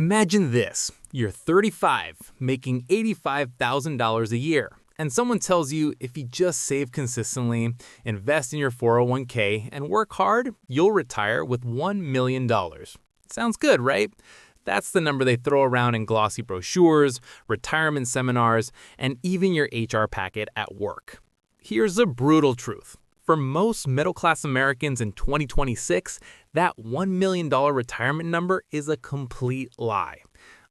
Imagine this. You're 35, making $85,000 a year, and someone tells you if you just save consistently, invest in your 401k, and work hard, you'll retire with $1 million. Sounds good, right? That's the number they throw around in glossy brochures, retirement seminars, and even your HR packet at work. Here's the brutal truth. For most middle-class Americans in 2026, that $1 million retirement number is a complete lie.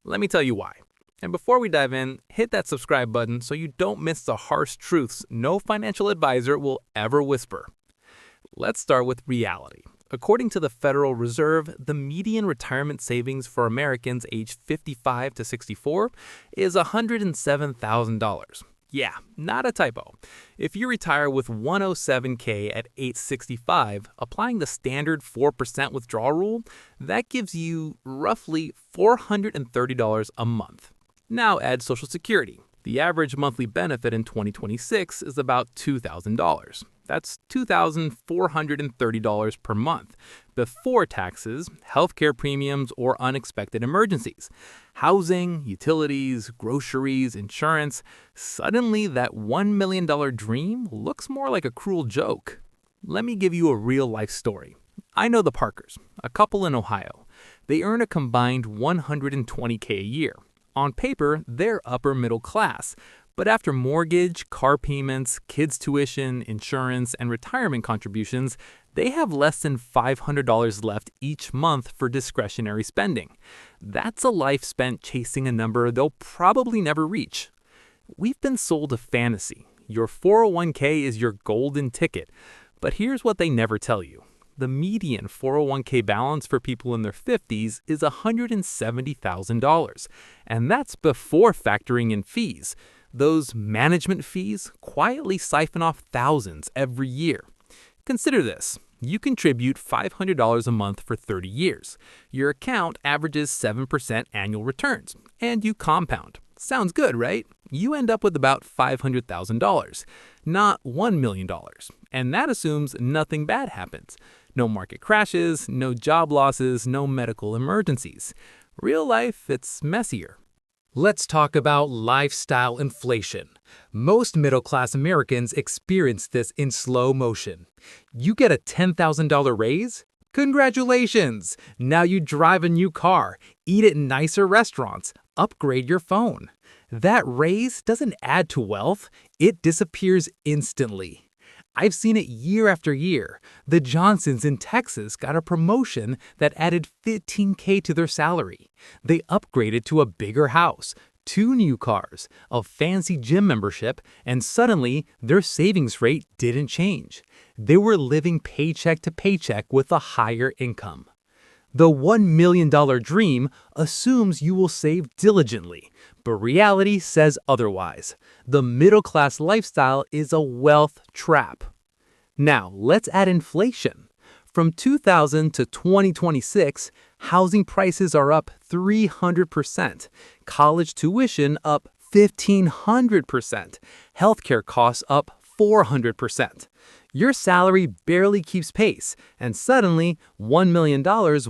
Let me tell you why. And before we dive in, hit that subscribe button so you don't miss the harsh truths no financial advisor will ever whisper. Let's start with reality. According to the Federal Reserve, the median retirement savings for Americans aged 55 to 64 is $107,000. Yeah, not a typo. If you retire with $107K at age 65, applying the standard 4% withdrawal rule, that gives you roughly $430 a month. Now add Social Security. The average monthly benefit in 2026 is about $2,000. That's $2,430 per month, before taxes, healthcare premiums, or unexpected emergencies. Housing, utilities, groceries, insurance. Suddenly, that $1 million dream looks more like a cruel joke. Let me give you a real-life story. I know the Parkers, a couple in Ohio. They earn a combined $120K a year. On paper, they're upper middle class. But after mortgage, car payments, kids' tuition, insurance, and retirement contributions, they have less than $500 left each month for discretionary spending. That's a life spent chasing a number they'll probably never reach. We've been sold a fantasy. Your 401k is your golden ticket. But here's what they never tell you. The median 401k balance for people in their 50s is $170,000. And that's before factoring in fees. Those management fees quietly siphon off thousands every year. Consider this. You contribute $500 a month for 30 years. Your account averages 7% annual returns, and you compound. Sounds good, right? You end up with about $500,000, not $1 million. And that assumes nothing bad happens. No market crashes, no job losses, no medical emergencies. Real life, it's messier. Let's talk about lifestyle inflation. Most middle-class Americans experience this in slow motion. You get a $10,000 raise? Congratulations! Now you drive a new car, eat at nicer restaurants, upgrade your phone. That raise doesn't add to wealth, it disappears instantly. I've seen it year after year. The Johnsons in Texas got a promotion that added $15K to their salary. They upgraded to a bigger house, 2 new cars, a fancy gym membership, and suddenly their savings rate didn't change. They were living paycheck to paycheck with a higher income. The $1 million dream assumes you will save diligently, but reality says otherwise. The middle-class lifestyle is a wealth trap. Now, let's add inflation. From 2000 to 2026, housing prices are up 300%, college tuition up 1,500%, healthcare costs up 400%. Your salary barely keeps pace, and suddenly, $1 million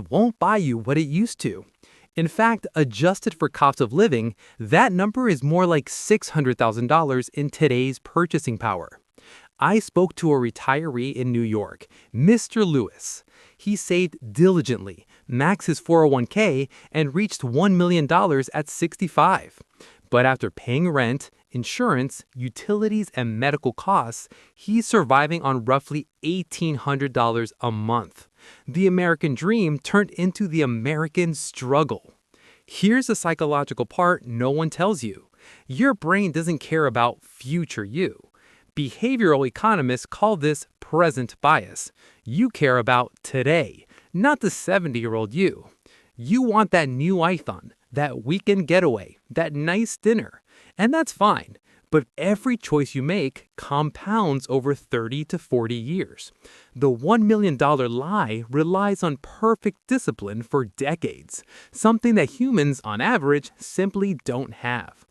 won't buy you what it used to. In fact, adjusted for cost of living, that number is more like $600,000 in today's purchasing power. I spoke to a retiree in New York, Mr. Lewis. He saved diligently, maxed his 401k, and reached $1 million at 65. But after paying rent, insurance, utilities, and medical costs, he's surviving on roughly $1,800 a month. The American dream turned into the American struggle. Here's the psychological part no one tells you. Your brain doesn't care about future you. Behavioral economists call this present bias. You care about today, not the 70-year-old you. You want that new iPhone, that weekend getaway, that nice dinner. And that's fine. But every choice you make compounds over 30 to 40 years. The $1 million lie relies on perfect discipline for decades, something that humans, on average, simply don't have.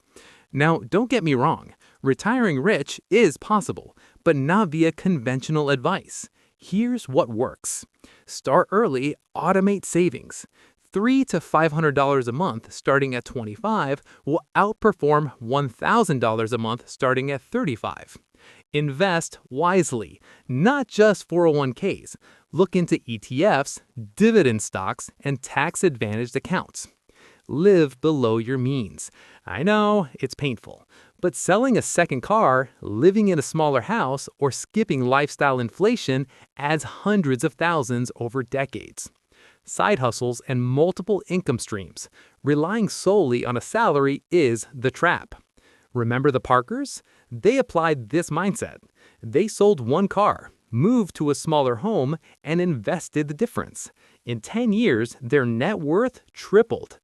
Now, don't get me wrong. Retiring rich is possible, but not via conventional advice. Here's what works. Start early, automate savings. $300 to $500 a month starting at 25 will outperform $1,000 a month starting at 35. Invest wisely, not just 401ks. Look into ETFs, dividend stocks, and tax-advantaged accounts. Live below your means. I know, it's painful, but selling a second car, living in a smaller house, or skipping lifestyle inflation adds hundreds of thousands over decades. Side hustles and multiple income streams. Relying solely on a salary is the trap. Remember the Parkers? They applied this mindset. They sold one car, moved to a smaller home, and invested the difference. In 10 years, their net worth tripled.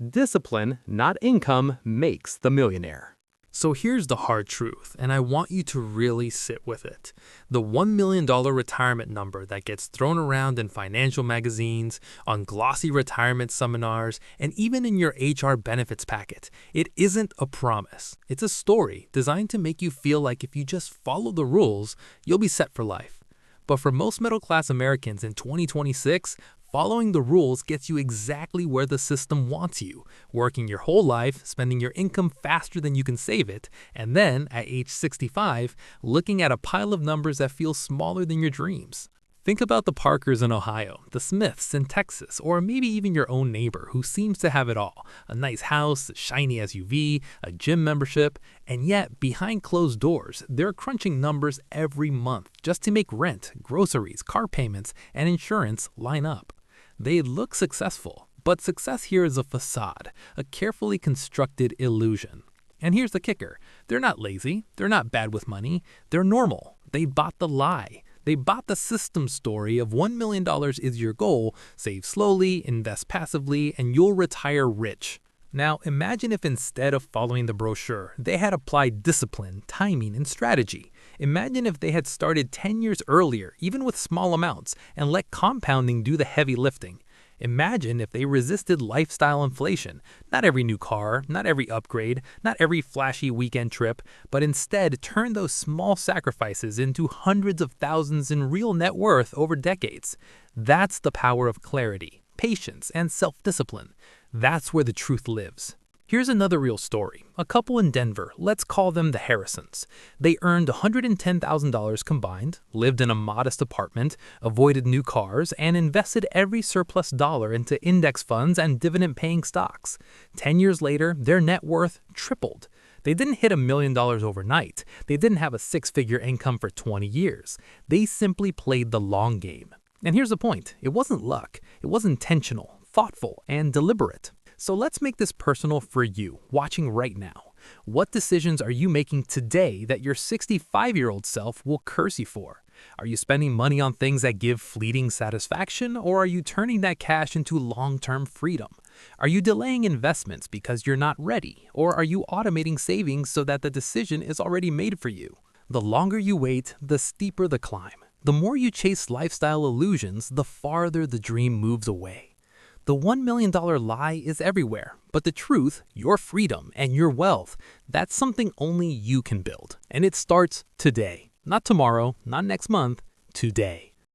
Discipline, not income, makes the millionaire. So here's the hard truth, and I want you to really sit with it. The $1 million retirement number that gets thrown around in financial magazines, on glossy retirement seminars, and even in your HR benefits packet, it isn't a promise. It's a story designed to make you feel like if you just follow the rules, you'll be set for life. But for most middle-class Americans in 2026, following the rules gets you exactly where the system wants you, working your whole life, spending your income faster than you can save it, and then, at age 65, looking at a pile of numbers that feel smaller than your dreams. Think about the Parkers in Ohio, the Smiths in Texas, or maybe even your own neighbor who seems to have it all: a nice house, a shiny SUV, a gym membership, and yet behind closed doors, they're crunching numbers every month just to make rent, groceries, car payments, and insurance line up. They look successful, but success here is a facade, a carefully constructed illusion. And here's the kicker: they're not lazy, they're not bad with money, they're normal. They bought the lie. They bought the system story of $1 million is your goal, save slowly, invest passively, and you'll retire rich. Now, imagine if instead of following the brochure, they had applied discipline, timing, and strategy. Imagine if they had started 10 years earlier, even with small amounts, and let compounding do the heavy lifting. Imagine if they resisted lifestyle inflation, not every new car, not every upgrade, not every flashy weekend trip, but instead turned those small sacrifices into hundreds of thousands in real net worth over decades. That's the power of clarity, patience, and self-discipline. That's where the truth lives. Here's another real story. A couple in Denver, let's call them the Harrisons. They earned $110,000 combined, lived in a modest apartment, avoided new cars, and invested every surplus dollar into index funds and dividend-paying stocks. 10 years later, their net worth tripled. They didn't hit $1 million overnight. They didn't have a six-figure income for 20 years. They simply played the long game. And here's the point. It wasn't luck. It was intentional, thoughtful, and deliberate. So let's make this personal for you, watching right now. What decisions are you making today that your 65-year-old self will curse you for? Are you spending money on things that give fleeting satisfaction, or are you turning that cash into long-term freedom? Are you delaying investments because you're not ready, or are you automating savings so that the decision is already made for you? The longer you wait, the steeper the climb. The more you chase lifestyle illusions, the farther the dream moves away. The $1 million lie is everywhere, but the truth, your freedom, and your wealth, that's something only you can build. And it starts today. Not tomorrow, not next month, today.